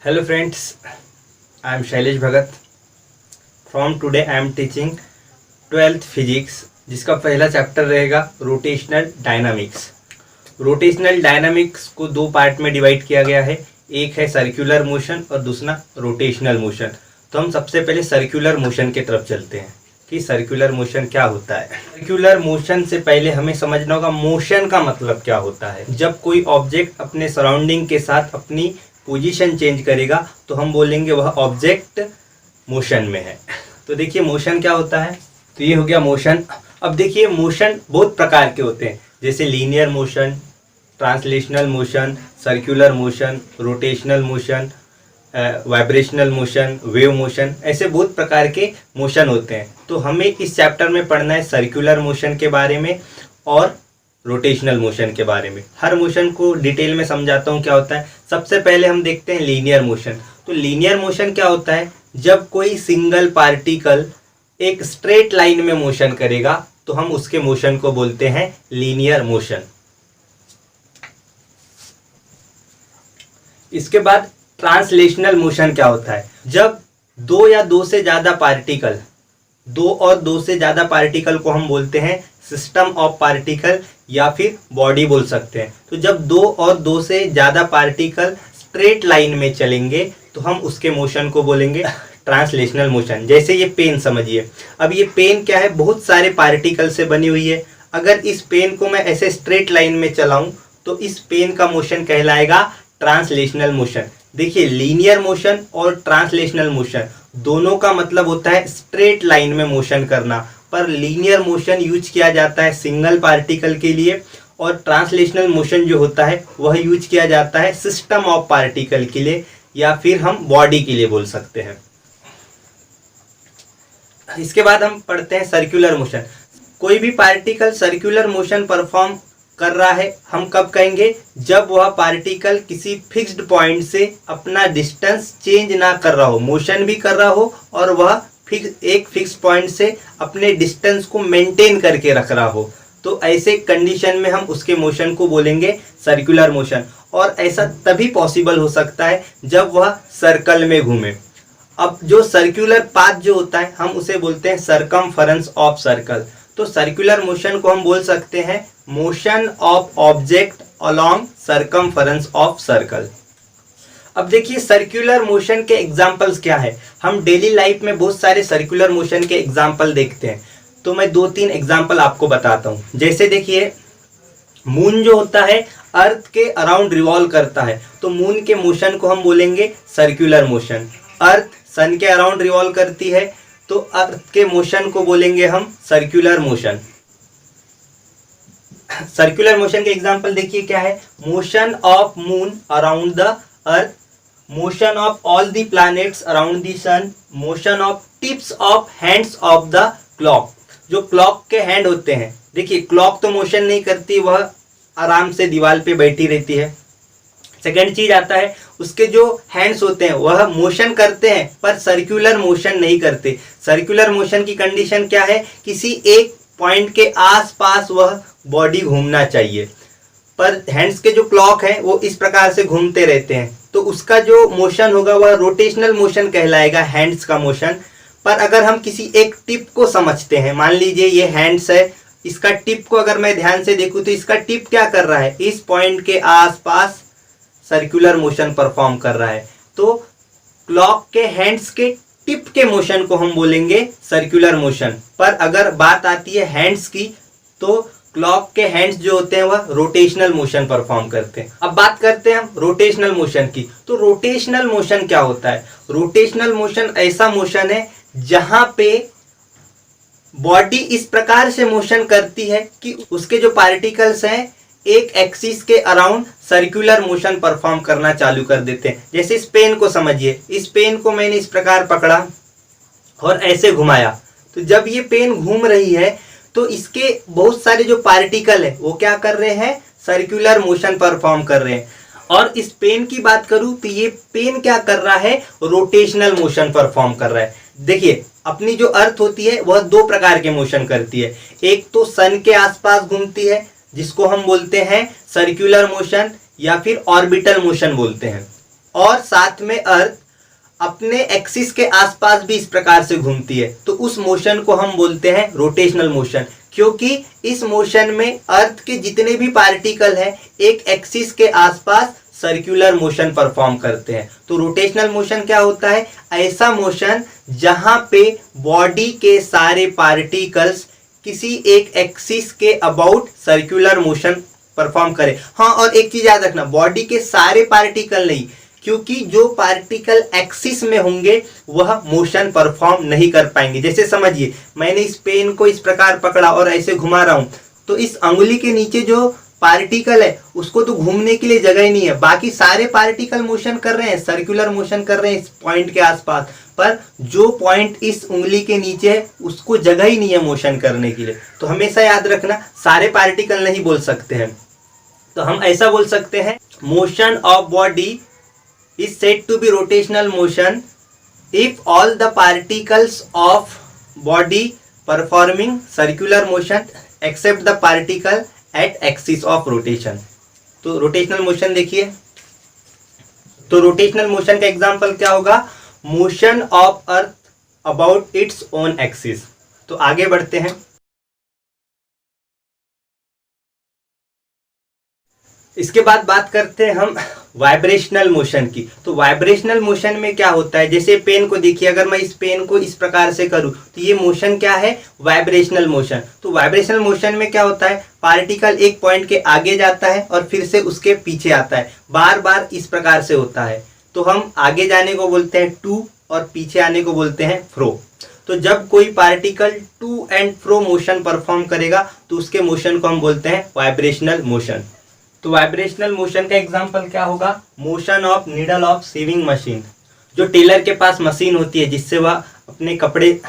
Hello friends, I am Shailesh Bhagat. From today I am teaching 12th physics जिसका पहला chapter रहेगा rotational dynamics. Rotational dynamics को दो part में divide किया गया है, एक है सर्कुलर मोशन और दूसरा रोटेशनल मोशन। तो हम सबसे पहले सर्कुलर मोशन की तरफ चलते हैं कि सर्कुलर मोशन क्या होता है। सर्कुलर मोशन से पहले हमें समझना होगा मोशन का मतलब क्या होता है। जब कोई ऑब्जेक्ट अपने सराउंडिंग के साथ अपनी पोजीशन चेंज करेगा तो हम बोलेंगे वह ऑब्जेक्ट मोशन में है। तो देखिए मोशन क्या होता है, तो ये हो गया मोशन। अब देखिए मोशन बहुत प्रकार के होते हैं, जैसे linear motion, translational motion, circular motion, rotational motion, vibrational motion, wave motion, ऐसे बहुत प्रकार के मोशन होते हैं। तो हमें इस चैप्टर में पढ़ना है सर्कुलर मोशन के बारे में और रोटेशनल मोशन के बारे में। हर मोशन को डिटेल में समझाता हूँ क्या होता है। सबसे पहले हम देखते हैं लीनियर मोशन। तो लीनियर मोशन क्या होता है, जब कोई सिंगल पार्टिकल एक स्ट्रेट लाइन में मोशन करेगा तो हम उसके मोशन को बोलते हैं लीनियर मोशन। इसके बाद ट्रांसलेशनल मोशन क्या होता है, जब दो या दो से ज्यादा पार्टिकल, दो और दो से ज्यादा पार्टिकल को हम बोलते हैं सिस्टम ऑफ पार्टिकल या फिर बॉडी बोल सकते हैं। तो जब दो और दो से ज्यादा पार्टिकल स्ट्रेट लाइन में चलेंगे तो हम उसके मोशन को बोलेंगे ट्रांसलेशनल मोशन। जैसे ये पेन समझिए, अब ये पेन क्या है, बहुत सारे पार्टिकल से बनी हुई है। अगर इस पेन को मैं ऐसे स्ट्रेट लाइन में चलाऊं तो इस पेन का मोशन कहलाएगा ट्रांसलेशनल मोशन। देखिए लीनियर मोशन और ट्रांसलेशनल मोशन दोनों का मतलब होता है स्ट्रेट लाइन में मोशन करना, पर लीनियर मोशन यूज किया जाता है सिंगल पार्टिकल के लिए और ट्रांसलेशनल मोशन जो होता है वह यूज किया जाता है सिस्टम ऑफ पार्टिकल के लिए या फिर हम बॉडी के लिए बोल सकते हैं। इसके बाद हम पढ़ते हैं सर्कुलर मोशन। कोई भी पार्टिकल सर्कुलर मोशन परफॉर्म कर रहा है हम कब कहेंगे, जब वह पार्टिकल किसी फिक्स्ड पॉइंट से अपना डिस्टेंस चेंज ना कर रहा हो, मोशन भी कर रहा हो और वह एक फिक्स पॉइंट से अपने डिस्टेंस को मेंटेन करके रख रहा हो। तो ऐसे कंडीशन में हम उसके मोशन को बोलेंगे सर्कुलर मोशन। और ऐसा तभी पॉसिबल हो सकता है जब वह सर्कल में घूमे। अब जो सर्कुलर पाथ जो होता है हम उसे बोलते हैं सरकमफरेंस ऑफ सर्कल। तो सर्कुलर मोशन को हम बोल सकते हैं motion of object along circumference of circle. अब देखिए सर्कुलर मोशन के एग्जांपल्स क्या है। हम डेली लाइफ में बहुत सारे सर्कुलर मोशन के एग्जांपल देखते हैं, तो मैं दो तीन एग्जांपल आपको बताता हूं। जैसे देखिए मून जो होता है अर्थ के अराउंड रिवॉल्व करता है, तो मून के मोशन को हम बोलेंगे सर्कुलर मोशन। अर्थ सन के अराउंड रिवॉल्व करती है तो अर्थ के मोशन को बोलेंगे हम सर्कुलर मोशन। सर्कुलर मोशन के एग्जांपल देखिए क्या है, motion of moon around the earth, motion of all the planets around the sun, motion of tips of hands of the clock. जो क्लॉक के हैंड होते हैं, देखिए क्लॉक तो मोशन नहीं करती, वह आराम से दीवार पे बैठी रहती है। सेकेंड चीज आता है उसके जो हैंड्स होते हैं वह मोशन करते हैं पर सर्कुलर मोशन नहीं करते। सर्कुलर मोशन की कंडीशन क्या है, किसी एक पॉइंट के आसपास वह बॉडी घूमना चाहिए, पर हैंड्स के जो क्लॉक है वो इस प्रकार से घूमते रहते हैं, तो उसका जो मोशन होगा वह रोटेशनल मोशन कहलाएगा, हैंड्स का मोशन। पर अगर हम किसी एक टिप को समझते हैं, मान लीजिए ये हैंड्स है, इसका टिप को अगर मैं ध्यान से देखूं तो इसका टिप क्या कर रहा है, इस पॉइंट के आसपास सर्कुलर मोशन परफॉर्म कर रहा है। तो क्लॉक के हैंड्स के टिप के मोशन को हम बोलेंगे सर्कुलर मोशन। पर अगर बात आती है हैंड्स की तो क्लॉक के हैंड्स जो होते हैं वह रोटेशनल मोशन परफॉर्म करते हैं। अब बात करते हैं हम रोटेशनल मोशन की। तो रोटेशनल मोशन क्या होता है, रोटेशनल मोशन ऐसा मोशन है जहां पे बॉडी इस प्रकार से मोशन करती है कि उसके जो पार्टिकल्स हैं एक एक्सिस के अराउंड सर्कुलर मोशन परफॉर्म करना चालू कर देते हैं। जैसे इस पेन को समझिए, इस पेन को मैंने इस प्रकार पकड़ा और ऐसे घुमाया, तो जब ये पेन घूम रही है तो इसके बहुत सारे जो पार्टिकल है वो क्या कर रहे हैं, सर्कुलर मोशन परफॉर्म कर रहे हैं। और इस पेन की बात करूं तो ये पेन क्या कर रहा है, रोटेशनल मोशन परफॉर्म कर रहा है। देखिए अपनी जो अर्थ होती है वह दो प्रकार के मोशन करती है, एक तो सन के आसपास घूमती है जिसको हम बोलते हैं सर्कुलर मोशन या फिर ऑर्बिटल मोशन बोलते हैं। और साथ में अर्थ अपने एक्सिस के आसपास भी इस प्रकार से घूमती है, तो उस मोशन को हम बोलते हैं रोटेशनल मोशन। क्योंकि इस मोशन में अर्थ के जितने भी पार्टिकल हैं एक एक्सिस के आसपास सर्कुलर मोशन परफॉर्म करते हैं। तो रोटेशनल मोशन क्या होता है? ऐसा मोशन जहां पे बॉडी के सारे पार्टिकल्स किसी एक एक्सिस के अबाउट सर्कुलर मोशन परफॉर्म करे। हाँ, और एक चीज याद रखना, बॉडी के सारे पार्टिकल नहीं, क्योंकि जो पार्टिकल एक्सिस में होंगे वह मोशन परफॉर्म नहीं कर पाएंगे। जैसे समझिए, मैंने इस पेन को इस प्रकार पकड़ा और ऐसे घुमा रहा हूं, तो इस अंगुली के नीचे जो पार्टिकल है उसको तो घूमने के लिए जगह ही नहीं है। बाकी सारे पार्टिकल मोशन कर रहे हैं, सर्कुलर मोशन कर रहे हैं इस पॉइंट के आसपास, पर जो पॉइंट इस उंगली के नीचे है उसको जगह ही नहीं है मोशन करने के लिए। तो हमेशा याद रखना, सारे पार्टिकल नहीं बोल सकते हैं, तो हम ऐसा बोल सकते हैं, motion of body is said to be rotational motion if all the particles of body performing circular motion except the particle at axis of rotation। तो रोटेशनल मोशन देखिए, तो रोटेशनल मोशन का एग्जांपल क्या होगा? Motion of earth about its own axis. तो आगे बढ़ते हैं। इसके बाद बात करते हैं हम वाइब्रेशनल मोशन की। तो वाइब्रेशनल मोशन में क्या होता है? जैसे पेन को देखिए, अगर मैं इस पेन को इस प्रकार से करूं तो ये मोशन क्या है? Vibrational motion. तो वाइब्रेशनल मोशन में क्या होता है? पार्टिकल एक पॉइंट के आगे जाता है और फिर से उसके पीछे आता है, बार बार इस प्रकार से होता है। तो हम आगे जाने को बोलते हैं टू और पीछे आने को बोलते हैं फ्रो। तो जब कोई particle to and fro motion perform करेगा तो उसके मोशन को हम बोलते हैं वाइब्रेशनल मोशन। तो वाइब्रेशनल मोशन का एग्जांपल क्या होगा? Motion of needle of sewing machine. जो टेलर के पास मशीन होती है जिससे वह अपने कपड़े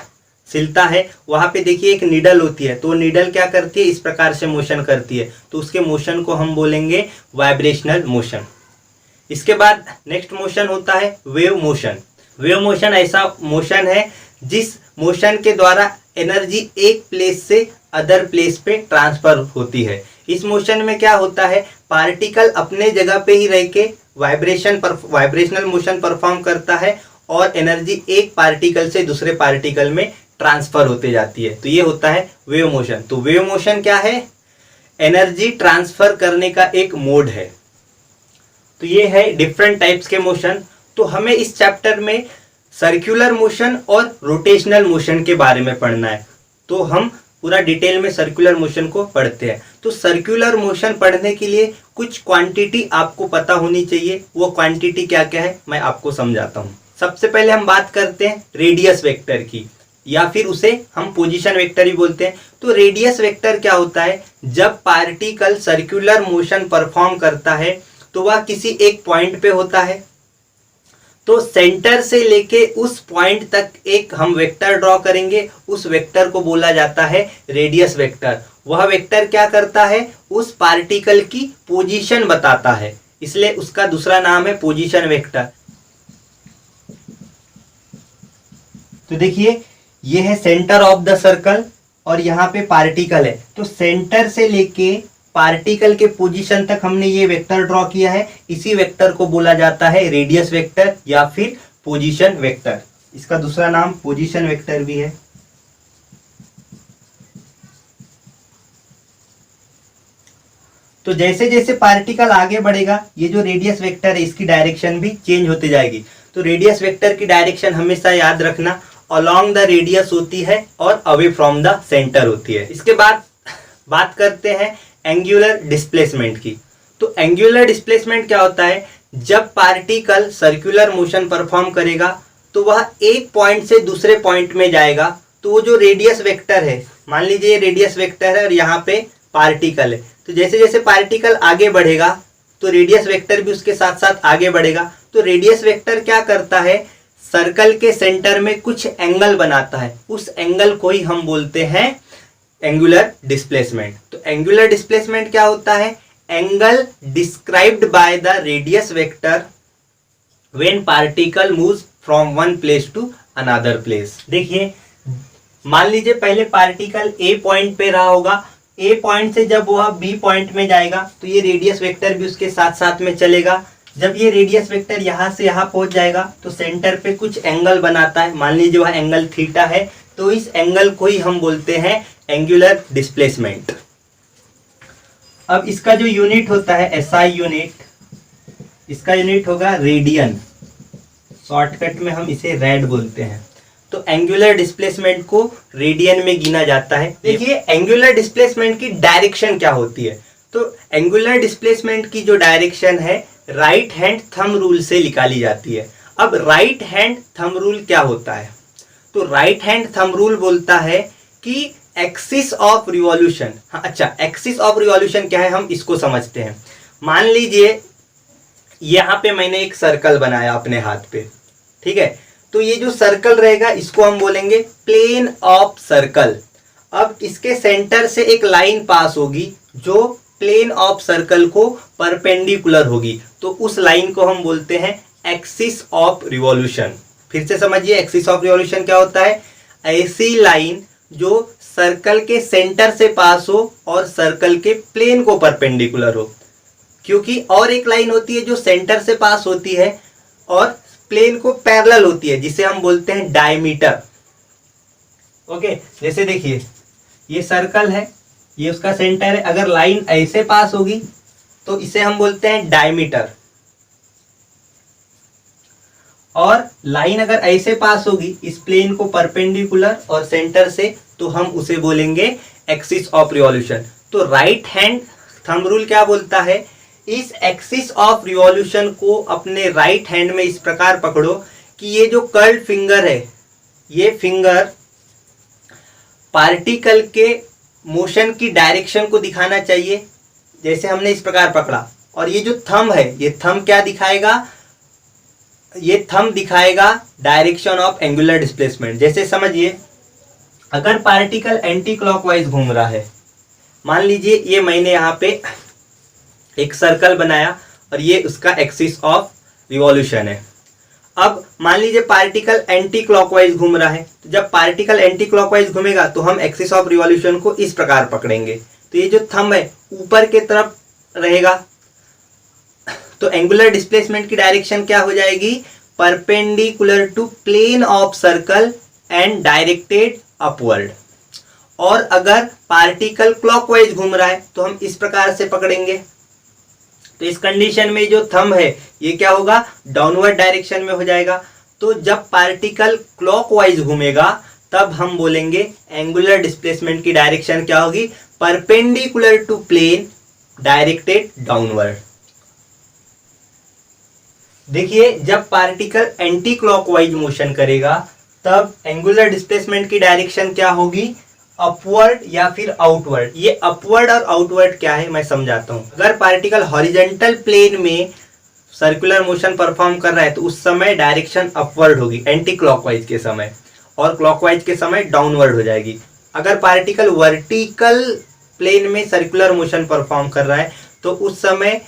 सिलता है, वहां पे देखिए एक नीडल होती है, तो नीडल क्या करती है? इस प्रकार से मोशन करती है, तो उसके मोशन को हम बोलेंगे वाइब्रेशनल मोशन। इसके बाद नेक्स्ट मोशन होता है वेव मोशन। वेव मोशन ऐसा मोशन है जिस मोशन के द्वारा एनर्जी एक प्लेस से अदर प्लेस पे ट्रांसफर होती है। इस मोशन में क्या होता है? पार्टिकल अपने जगह पे ही रह के वाइब्रेशनल मोशन परफॉर्म करता है और एनर्जी एक पार्टिकल से दूसरे पार्टिकल में ट्रांसफर होते जाती है, तो ये होता है वेव मोशन। तो वेव मोशन क्या है? एनर्जी ट्रांसफर करने का एक मोड है। तो ये है डिफरेंट टाइप्स के मोशन। तो हमें इस चैप्टर में सर्कुलर मोशन और रोटेशनल मोशन के बारे में पढ़ना है, तो हम पूरा डिटेल में सर्कुलर मोशन को पढ़ते हैं। तो सर्कुलर मोशन पढ़ने के लिए कुछ क्वांटिटी आपको पता होनी चाहिए। वो क्वांटिटी क्या क्या है मैं आपको समझाता हूँ। सबसे पहले हम बात करते हैं रेडियस वेक्टर की, या फिर उसे हम पोजीशन वेक्टर भी बोलते हैं। तो रेडियस वेक्टर क्या होता है? जब पार्टिकल सर्कुलर मोशन परफॉर्म करता है तो वह किसी एक पॉइंट पे होता है, तो सेंटर से लेके उस पॉइंट तक एक हम वेक्टर ड्रॉ करेंगे, उस वेक्टर को बोला जाता है रेडियस वेक्टर। वह वेक्टर क्या करता है? उस पार्टिकल की पोजीशन बताता है, इसलिए उसका दूसरा नाम है पोजीशन वेक्टर। तो देखिए, ये है सेंटर ऑफ द सर्कल और यहाँ पे पार्टिकल है, तो सेंटर से लेके पार्टिकल के पोजीशन तक हमने ये वेक्टर ड्रॉ किया है। इसी वेक्टर को बोला जाता है रेडियस वेक्टर या फिर पोजीशन वेक्टर। इसका दूसरा नाम पोजीशन वेक्टर भी है। तो जैसे जैसे पार्टिकल आगे बढ़ेगा, ये जो रेडियस वेक्टर है इसकी डायरेक्शन भी चेंज होती जाएगी। तो रेडियस वेक्टर की डायरेक्शन हमेशा याद रखना, अलोंग द रेडियस होती है और अवे फ्रॉम द सेंटर होती है। इसके बाद बात करते हैं एंगुलर डिस्प्लेसमेंट की। तो एंगुलर डिस्प्लेसमेंट क्या होता है? जब पार्टिकल सर्कुलर मोशन परफॉर्म करेगा तो वह एक पॉइंट से दूसरे पॉइंट में जाएगा, तो वो जो रेडियस वेक्टर है, मान लीजिए ये रेडियस वेक्टर है और यहाँ पे पार्टिकल है, तो जैसे जैसे पार्टिकल आगे बढ़ेगा तो रेडियस वेक्टर भी उसके साथ साथ आगे बढ़ेगा। तो रेडियस वेक्टर क्या करता है? सर्कल के सेंटर में कुछ एंगल बनाता है, उस एंगल को ही हम बोलते हैं एंगुलर डिस्प्लेसमेंट। तो एंगुलर डिस्प्लेसमेंट क्या होता है? Angle described by the radius vector when particle moves from one place to another place. देखिए, मान लीजिए पहले पार्टिकल ए पॉइंट पे रहा होगा, ए पॉइंट से जब वह बी पॉइंट में जाएगा तो ये रेडियस वेक्टर भी उसके साथ साथ में चलेगा। जब ये रेडियस वेक्टर यहाँ से यहाँ पहुंच जाएगा तो सेंटर पे कुछ एंगल बनाता है, मान लीजिए वह एंगल थीटा है, तो इस एंगल को ही हम बोलते हैं एंगुलर डिस्प्लेसमेंट। अब इसका जो यूनिट होता है एसआई यूनिट, इसका यूनिट होगा रेडियन, शॉर्टकट में हम इसे रेड बोलते हैं। तो एंगुलर डिस्प्लेसमेंट को रेडियन में गिना जाता है। देखिए एंगुलर डिस्प्लेसमेंट की डायरेक्शन क्या होती है, तो एंगुलर डिस्प्लेसमेंट की जो डायरेक्शन है राइट हैंड थंब रूल से निकाली जाती है। अब राइट हैंड थंब रूल क्या होता है, तो राइट हैंड थंब रूल बोलता है कि एक्सिस ऑफ रिवॉल्यूशन, हाँ अच्छा एक्सिस ऑफ रिवॉल्यूशन क्या है हम इसको समझते हैं। मान लीजिए यहाँ पे मैंने एक सर्कल बनाया अपने हाथ पे, ठीक है, तो ये जो सर्कल रहेगा इसको हम बोलेंगे प्लेन ऑफ सर्कल। अब इसके सेंटर से एक लाइन पास होगी जो प्लेन ऑफ सर्कल को परपेंडिकुलर होगी, तो उस लाइन को हम बोलते हैं एक्सिस ऑफ रिवॉल्यूशन। फिर से समझिए एक्सिस ऑफ रिवॉल्यूशन क्या होता है, ऐसी लाइन जो सर्कल के सेंटर से पास हो और सर्कल के प्लेन को परपेंडिकुलर हो, क्योंकि और एक लाइन होती है जो सेंटर से पास होती है और प्लेन को पैरेलल होती है, जिसे हम बोलते हैं डायमीटर। ओके, जैसे देखिए ये सर्कल है, ये उसका सेंटर है, अगर लाइन ऐसे पास होगी तो इसे हम बोलते हैं डायमीटर, और लाइन अगर ऐसे पास होगी इस प्लेन को परपेंडिकुलर और सेंटर से, तो हम उसे बोलेंगे एक्सिस ऑफ रिवॉल्यूशन। तो राइट हैंड थंब रूल क्या बोलता है, इस एक्सिस ऑफ रिवॉल्यूशन को अपने राइट हैंड में इस प्रकार पकड़ो कि ये जो कर्ल्ड फिंगर है, ये फिंगर पार्टिकल के मोशन की डायरेक्शन को दिखाना चाहिए, जैसे हमने इस प्रकार पकड़ा, और ये जो थंब है, ये थंब क्या दिखाएगा, ये थंब दिखाएगा डायरेक्शन ऑफ एंगुलर डिस्प्लेसमेंट। जैसे समझिए अगर पार्टिकल एंटी क्लॉकवाइज घूम रहा है, मान लीजिए ये मैंने यहाँ पे एक सर्कल बनाया और ये उसका एक्सिस ऑफ रिवॉल्यूशन है। अब मान लीजिए पार्टिकल एंटी क्लॉकवाइज घूम रहा है, तो जब पार्टिकल एंटी क्लॉकवाइज घूमेगा तो हम एक्सिस ऑफ रिवॉल्यूशन को इस प्रकार पकड़ेंगे, तो ये जो थंब है ऊपर के तरफ रहेगा, तो एंगुलर डिस्प्लेसमेंट की डायरेक्शन क्या हो जाएगी, perpendicular to plane of circle and directed upward. और अगर पार्टिकल क्लॉकवाइज घूम रहा है तो हम इस प्रकार से पकड़ेंगे, तो इस कंडीशन में जो थंब है ये क्या होगा, डाउनवर्ड डायरेक्शन में हो जाएगा। तो जब पार्टिकल क्लॉकवाइज घूमेगा तब हम बोलेंगे एंगुलर डिस्प्लेसमेंट की डायरेक्शन क्या होगी, perpendicular to plane directed downward. देखिए जब पार्टिकल एंटी क्लॉकवाइज मोशन करेगा तब एंगुलर डिस्प्लेसमेंट की डायरेक्शन क्या होगी, अपवर्ड या फिर आउटवर्ड। ये अपवर्ड और आउटवर्ड क्या है मैं समझाता हूँ। अगर पार्टिकल हॉरिजॉन्टल प्लेन में सर्कुलर मोशन परफॉर्म कर रहा है तो उस समय डायरेक्शन अपवर्ड होगी एंटी क्लॉकवाइज के समय, और क्लॉकवाइज के समय डाउनवर्ड हो जाएगी। अगर पार्टिकल वर्टिकल प्लेन में सर्कुलर मोशन परफॉर्म कर रहा है तो उस समय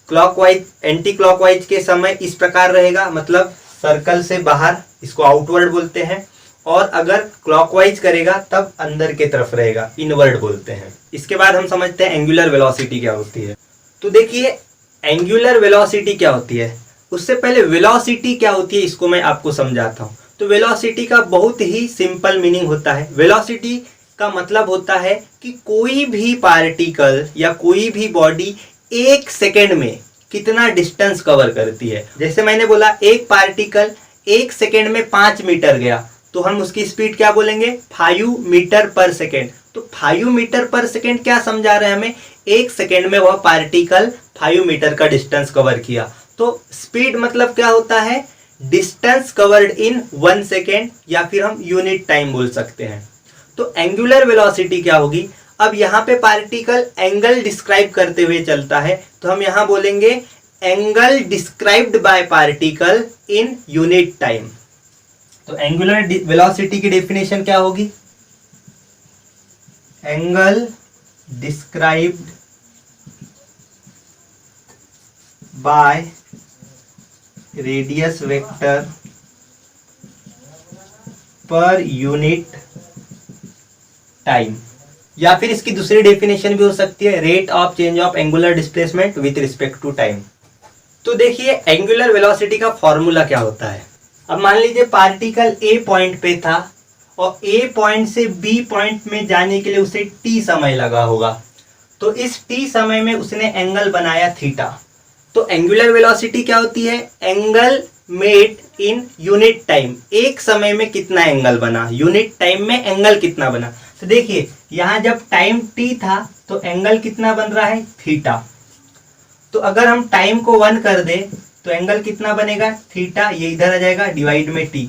क्लॉकवाइज एंटी क्लॉकवाइज के समय इस प्रकार रहेगा, मतलब सर्कल से बाहर, इसको आउटवर्ड बोलते हैं, और अगर क्लॉकवाइज करेगा तब अंदर के तरफ रहेगा, इनवर्ड बोलते हैं। इसके बाद हम समझते हैं एंगुलर वेलोसिटी क्या होती है। तो देखिए एंगुलर वेलोसिटी क्या होती है, उससे पहले वेलोसिटी क्या होती है इसको मैं आपको समझाता हूँ। तो वेलोसिटी का बहुत ही सिंपल मीनिंग होता है। वेलोसिटी का मतलब होता है कि कोई भी पार्टिकल या कोई भी बॉडी एक सेकेंड में कितना डिस्टेंस कवर करती है। जैसे मैंने बोला एक पार्टिकल एक सेकेंड में 5 मीटर गया तो हम उसकी स्पीड क्या बोलेंगे, 5 मीटर पर सेकेंड। तो 5 मीटर पर सेकेंड क्या समझा रहे हैं हमें, एक सेकेंड में वह पार्टिकल 5 मीटर का डिस्टेंस कवर किया। तो स्पीड मतलब क्या होता है, डिस्टेंस कवर्ड इन 1 सेकेंड, या फिर हम यूनिट टाइम बोल सकते हैं। तो एंगुलर वेलोसिटी क्या होगी, अब यहाँ पे पार्टिकल एंगल डिस्क्राइब करते हुए चलता है तो हम यहाँ बोलेंगे angle described by particle in unit time. तो एंगुलर वेलोसिटी की डेफिनेशन क्या होगी, angle described by radius vector per unit time, या फिर इसकी दूसरी डेफिनेशन भी हो सकती है rate of change of angular displacement with respect to time. तो देखिए एंगुलर वेलोसिटी का फॉर्मूला क्या होता है। अब मान लीजिए पार्टिकल ए पॉइंट पे था और ए पॉइंट से बी पॉइंट में जाने के लिए उसे टी समय लगा होगा, तो इस टी समय में उसने एंगल बनाया थीटा। तो एंगुलर वेलोसिटी क्या होती है, angle made in unit time, एक समय में कितना एंगल बना, यूनिट टाइम में एंगल कितना बना। तो देखिए यहाँ जब टाइम टी था तो एंगल कितना बन रहा है, थीटा। तो अगर हम टाइम को 1 कर दे तो एंगल कितना बनेगा, थीटा, ये इधर आ जाएगा डिवाइड में टी।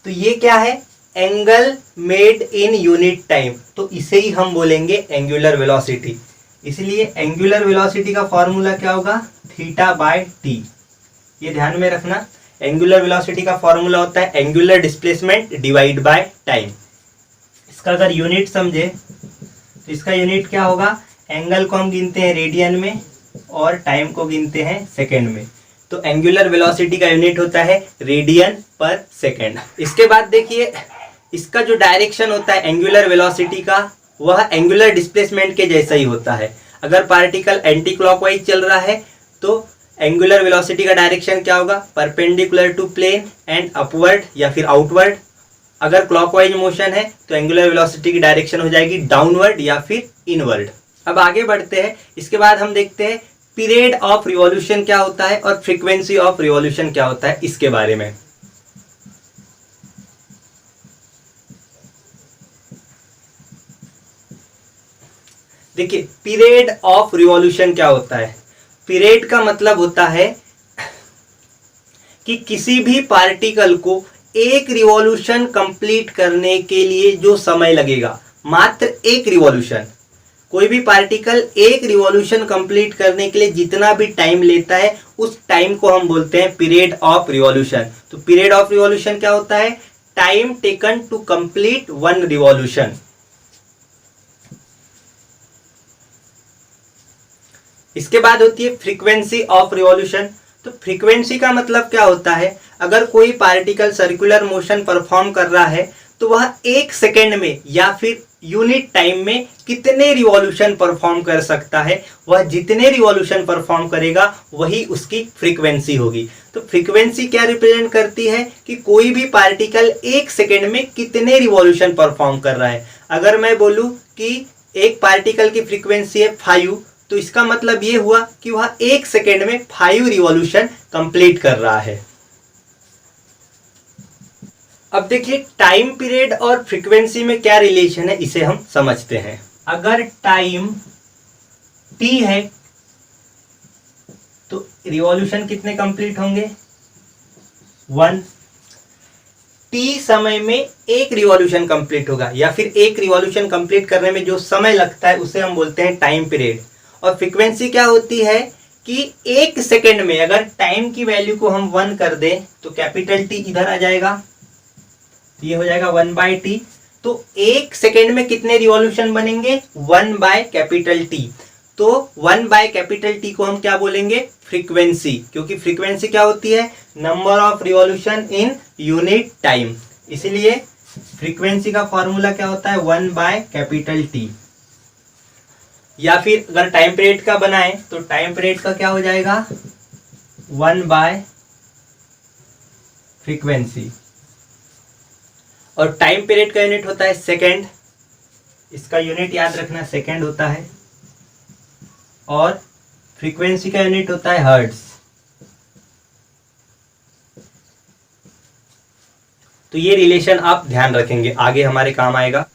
तो ये क्या है, angle made in unit time, तो इसे ही हम बोलेंगे एंगुलर वेलोसिटी। इसलिए एंगुलर वेलोसिटी का फॉर्मूला क्या होगा, थीटा बाय टी। ये ध्यान में रखना, एंगुलर वेलोसिटी का फॉर्मूला होता है angular displacement divide by time. इसका अगर यूनिट समझे तो इसका यूनिट क्या होगा, एंगल को हम गिनते हैं रेडियन में और टाइम को गिनते हैं सेकेंड में। तो एंगुलर वेलोसिटी का यूनिट होता है रेडियन पर सेकेंड। इसके बाद देखिए इसका जो डायरेक्शन होता है एंगुलर वेलोसिटी का, वह एंगुलर डिस्प्लेसमेंट के जैसा ही होता है। अगर पार्टिकल एंटी क्लॉकवाइज चल रहा है तो एंगुलर वेलोसिटी का डायरेक्शन क्या होगा, perpendicular to plane and upward या फिर आउटवर्ड। अगर क्लॉकवाइज मोशन है तो एंगुलर वेलोसिटी की डायरेक्शन हो जाएगी डाउनवर्ड या फिर इनवर्ड। अब आगे बढ़ते हैं, इसके बाद हम देखते हैं पीरियड ऑफ रिवॉल्यूशन क्या होता है और फ्रीक्वेंसी ऑफ रिवॉल्यूशन क्या होता है, इसके बारे में। देखिए पीरियड ऑफ रिवॉल्यूशन क्या होता है, पीरियड का मतलब होता है कि किसी भी पार्टिकल को एक रिवॉल्यूशन कंप्लीट करने के लिए जो समय लगेगा, मात्र एक रिवॉल्यूशन, कोई भी पार्टिकल एक रिवॉल्यूशन कंप्लीट करने के लिए जितना भी टाइम लेता है उस टाइम को हम बोलते हैं पीरियड ऑफ रिवॉल्यूशन। तो पीरियड ऑफ रिवॉल्यूशन क्या होता है, time taken to complete one revolution. इसके बाद होती है फ्रीक्वेंसी ऑफ रिवॉल्यूशन। तो फ्रीक्वेंसी का मतलब क्या होता है, अगर कोई पार्टिकल सर्कुलर मोशन परफॉर्म कर रहा है तो वह एक सेकेंड में या फिर यूनिट टाइम में कितने रिवॉल्यूशन परफॉर्म कर सकता है, वह जितने रिवॉल्यूशन परफॉर्म करेगा वही उसकी फ्रीक्वेंसी होगी। तो फ्रीक्वेंसी क्या रिप्रेजेंट करती है कि कोई भी पार्टिकल एक सेकेंड में कितने रिवॉल्यूशन परफॉर्म कर रहा है। अगर मैं बोलूं कि एक पार्टिकल की फ्रीक्वेंसी है 5, तो इसका मतलब ये हुआ कि वह एक सेकेंड में 5 रिवॉल्यूशन कंप्लीट कर रहा है। अब देखिए टाइम पीरियड और फ्रीक्वेंसी में क्या रिलेशन है, इसे हम समझते हैं। अगर टाइम t है तो रिवॉल्यूशन कितने कंप्लीट होंगे, 1। t समय में एक रिवॉल्यूशन कंप्लीट होगा या फिर एक रिवॉल्यूशन कंप्लीट करने में जो समय लगता है उसे हम बोलते हैं टाइम पीरियड। और फ्रीक्वेंसी क्या होती है कि एक सेकेंड में अगर टाइम की वैल्यू को हम 1 कर दें तो कैपिटल T इधर आ जाएगा, ये हो जाएगा 1/t। तो एक सेकेंड में कितने रिवॉल्यूशन बनेंगे, 1/T। तो 1/T को हम क्या बोलेंगे, फ्रीक्वेंसी, क्योंकि फ्रीक्वेंसी क्या होती है, number of revolution in unit time. इसलिए फ्रीक्वेंसी का फॉर्मूला क्या होता है, 1/T। या फिर अगर टाइम पीरियड का बनाएं तो टाइम पीरियड का क्या हो जाएगा, 1/फ्रीक्वेंसी। और टाइम पीरियड का यूनिट होता है सेकेंड, इसका यूनिट याद रखना सेकेंड होता है। और फ्रीक्वेंसी का यूनिट होता है हर्ट्ज। तो ये रिलेशन आप ध्यान रखेंगे, आगे हमारे काम आएगा।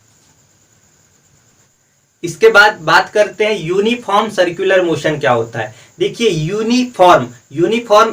इसके बाद बात करते हैं यूनिफॉर्म सर्कुलर मोशन क्या होता है। देखिए यूनिफॉर्म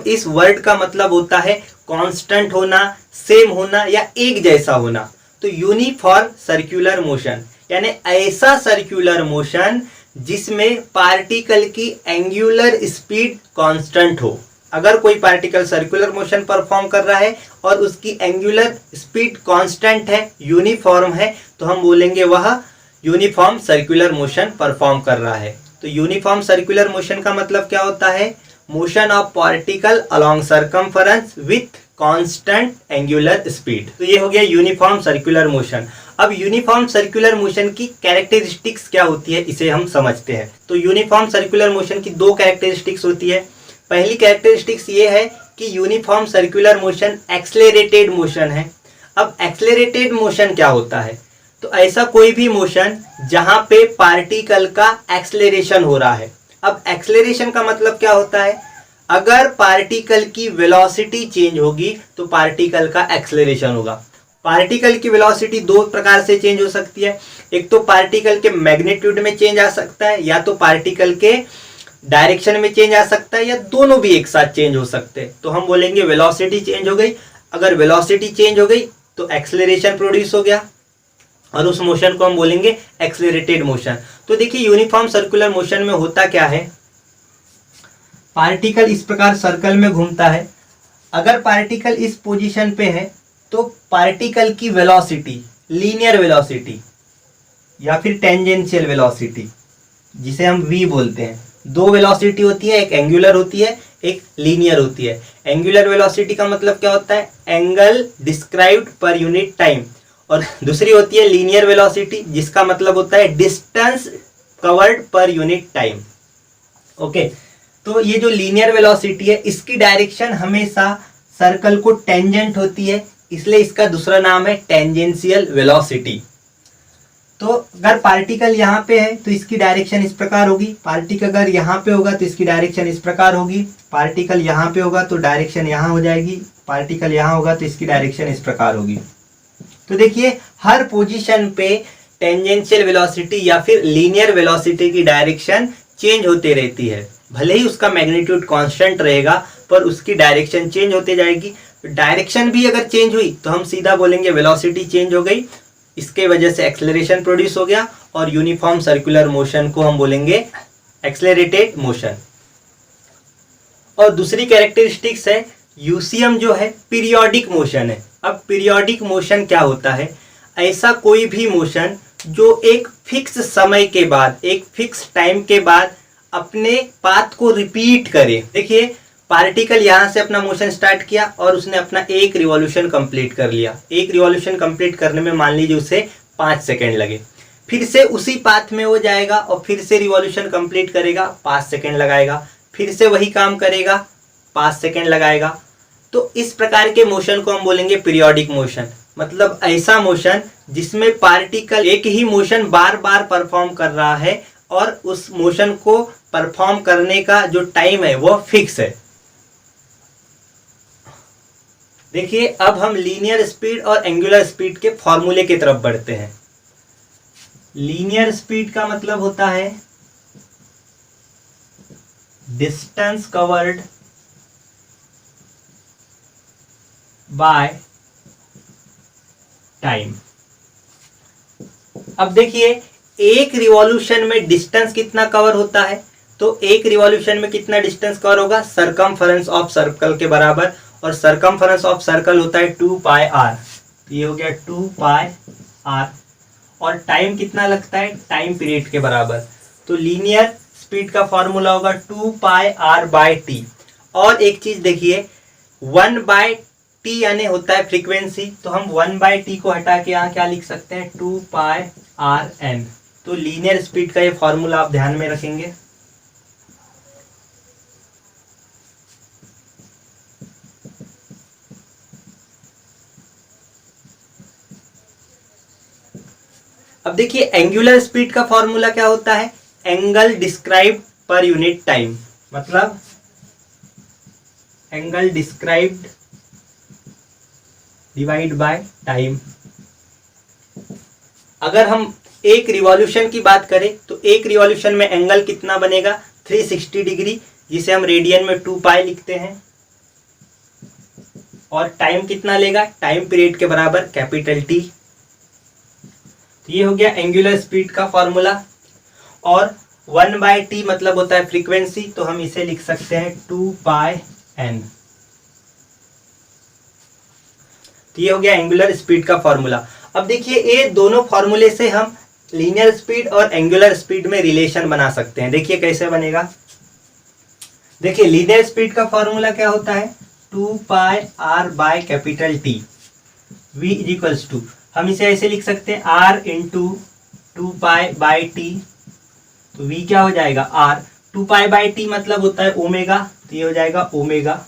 इस वर्ड का मतलब होता है कांस्टेंट होना, सेम होना या एक जैसा होना। तो यूनिफॉर्म सर्कुलर मोशन यानी ऐसा सर्कुलर मोशन जिसमें पार्टिकल की एंगुलर स्पीड कांस्टेंट हो। अगर कोई पार्टिकल सर्कुलर मोशन परफॉर्म कर रहा है और उसकी एंगुलर स्पीड कांस्टेंट है, यूनिफॉर्म है, तो हम बोलेंगे वह यूनिफॉर्म सर्कुलर मोशन परफॉर्म कर रहा है। तो यूनिफॉर्म सर्कुलर मोशन का मतलब क्या होता है, motion of particle along circumference with constant angular speed. तो ये हो गया यूनिफॉर्म सर्कुलर मोशन। अब यूनिफॉर्म सर्कुलर मोशन की कैरेक्टरिस्टिक्स क्या होती है, इसे हम समझते हैं। तो यूनिफॉर्म सर्कुलर मोशन की 2 कैरेक्टरिस्टिक्स होती है। पहली कैरेक्टरिस्टिक्स ये है कि uniform circular motion accelerated motion है। अब एक्सेलरेटेड मोशन क्या होता है? तो ऐसा कोई भी मोशन जहां पे पार्टिकल का एक्सेलरेशन हो रहा है। अब एक्सेलरेशन का मतलब क्या होता है? अगर पार्टिकल की वेलोसिटी चेंज होगी तो पार्टिकल का एक्सेलरेशन होगा। पार्टिकल की वेलोसिटी दो प्रकार से चेंज हो सकती है। एक तो पार्टिकल के मैग्नीट्यूड में चेंज आ सकता है, या तो पार्टिकल के डायरेक्शन में चेंज आ सकता है, या दोनों भी एक साथ चेंज हो सकते हैं। तो हम बोलेंगे वेलोसिटी चेंज हो गई। अगर वेलोसिटी चेंज हो गई तो एक्सेलरेशन प्रोड्यूस हो गया और उस मोशन को हम बोलेंगे एक्सेलरेटेड मोशन। तो देखिए यूनिफॉर्म सर्कुलर मोशन में होता क्या है, पार्टिकल इस प्रकार सर्कल में घूमता है। अगर पार्टिकल इस पोजीशन पे है तो पार्टिकल की वेलोसिटी, लीनियर वेलोसिटी या फिर टेंजेंशियल वेलोसिटी, जिसे हम v बोलते हैं, दो वेलोसिटी होती है, एक एंगुलर होती है, एक लीनियर होती है। एंगुलर वेलोसिटी का मतलब क्या होता है? Angle described per unit time. और दूसरी होती है लीनियर वेलोसिटी, जिसका मतलब होता है डिस्टेंस कवर्ड पर यूनिट टाइम। ओके, तो ये जो लीनियर वेलोसिटी है इसकी डायरेक्शन हमेशा सर्कल को टेंजेंट होती है, इसलिए इसका दूसरा नाम है टेंजेंशियल वेलोसिटी। तो अगर पार्टिकल यहाँ पे है तो इसकी डायरेक्शन इस प्रकार होगी, पार्टिकल अगर यहाँ पे होगा तो इसकी डायरेक्शन इस प्रकार होगी, पार्टिकल यहाँ पे होगा तो डायरेक्शन यहाँ हो जाएगी, पार्टिकल यहाँ होगा तो इसकी डायरेक्शन इस प्रकार होगी। तो देखिए हर पोजीशन पे टेंजेंशियल वेलोसिटी या फिर लीनियर वेलोसिटी की डायरेक्शन चेंज होते रहती है। भले ही उसका मैग्नीट्यूड कांस्टेंट रहेगा पर उसकी डायरेक्शन चेंज होते जाएगी। डायरेक्शन भी अगर चेंज हुई तो हम सीधा बोलेंगे वेलोसिटी चेंज हो गई, इसके वजह से एक्सेलरेशन प्रोड्यूस हो गया, और यूनिफॉर्म सर्कुलर मोशन को हम बोलेंगे एक्सेलरेटेड मोशन। और दूसरी कैरेक्टरिस्टिक्स है यूसीएम, जो है पीरियोडिक मोशन है। अब पीरियोडिक मोशन क्या होता है? ऐसा कोई भी मोशन जो एक फिक्स समय के बाद, एक फिक्स टाइम के बाद अपने पाथ को रिपीट करे। देखिए पार्टिकल यहाँ से अपना मोशन स्टार्ट किया और उसने अपना एक रिवॉल्यूशन कंप्लीट कर लिया। एक रिवॉल्यूशन कंप्लीट करने में मान लीजिए उसे 5 सेकेंड लगे, फिर से उसी पाथ में वो जाएगा और फिर से रिवॉल्यूशन कंप्लीट करेगा, 5 सेकेंड लगाएगा, फिर से वही काम करेगा, 5 सेकेंड लगाएगा। तो इस प्रकार के मोशन को हम बोलेंगे पीरियोडिक मोशन। मतलब ऐसा मोशन जिसमें पार्टिकल एक ही मोशन बार बार परफॉर्म कर रहा है और उस मोशन को परफॉर्म करने का जो टाइम है वो फिक्स है। देखिए अब हम लीनियर स्पीड और एंगुलर स्पीड के फॉर्मूले की तरफ बढ़ते हैं। लीनियर स्पीड का मतलब होता है डिस्टेंस कवर्ड बाय टाइम। अब देखिए एक रिवॉल्यूशन में डिस्टेंस कितना कवर होता है? तो एक रिवॉल्यूशन में कितना डिस्टेंस कवर होगा? सरकमफरेंस ऑफ सर्कल के बराबर, और सरकमफरेंस ऑफ सर्कल होता है 2 पाई आर। ये हो गया 2 पाई आर। और टाइम कितना लगता है? टाइम पीरियड के बराबर। तो लीनियर स्पीड का फॉर्मूला होगा 2 पाई आर बाय टी। और एक चीज देखिए 1 बाय टी यानी होता है फ्रीक्वेंसी, तो हम 1 बाय टी को हटा के यहाँ क्या लिख सकते हैं? 2 पाई आर एन। तो लीनियर स्पीड का ये फॉर्मूला आप ध्यान में रखेंगे। अब देखिए एंगुलर स्पीड का फॉर्मूला क्या होता है? Angle described per unit time. मतलब angle described divide by time. अगर हम एक रिवॉल्यूशन की बात करें तो एक रिवॉल्यूशन में एंगल कितना बनेगा? 360 डिग्री, जिसे हम रेडियन में 2 पाई लिखते हैं। और टाइम कितना लेगा? टाइम पीरियड के बराबर कैपिटल टी। ये हो गया एंगुलर स्पीड का फॉर्मूला। और 1 बाय टी मतलब होता है फ्रीक्वेंसी, तो हम इसे लिख सकते हैं 2 पाई एन। तो ये हो गया एंगुलर स्पीड का फॉर्मूला। अब देखिए ये दोनों फॉर्मूले से हम लीनियर स्पीड और एंगुलर स्पीड में रिलेशन बना सकते हैं। देखिए कैसे बनेगा। देखिए लीनियर स्पीड का फॉर्मूला क्या होता है? 2 pi r by capital T. v is equals to, हम इसे ऐसे लिख सकते हैं r into 2 pi by T. तो v क्या हो जाएगा? r। 2π/t मतलब होता है ओमेगा, तो ये हो जाएगा ओमेगा।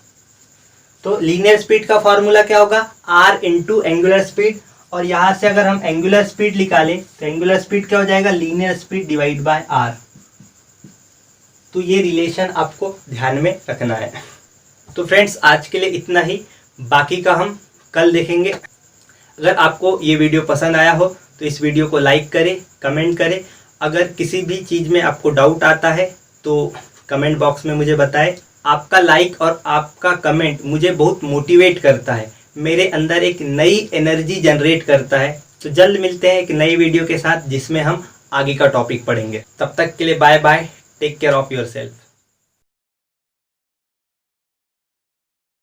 तो लीनियर स्पीड का फॉर्मूला क्या होगा, r इंटू एंगुलर स्पीड, और यहाँ से अगर हम एंगुलर स्पीड निकालें तो एंगुलर स्पीड क्या हो जाएगा, linear speed divide by r। तो ये रिलेशन आपको ध्यान में रखना है। तो फ्रेंड्स आज के लिए इतना ही, बाकी का हम कल देखेंगे। अगर आपको ये वीडियो पसंद आया हो तो इस वीडियो को लाइक करें, कमेंट करें। अगर किसी भी चीज़ में आपको डाउट आता है तो कमेंट बॉक्स में मुझे बताएं। आपका लाइक और आपका कमेंट मुझे बहुत मोटिवेट करता है, मेरे अंदर एक नई एनर्जी जनरेट करता है। तो जल्द मिलते हैं एक नई वीडियो के साथ जिसमें हम आगे का टॉपिक पढ़ेंगे। तब तक के लिए bye bye, take care of yourself.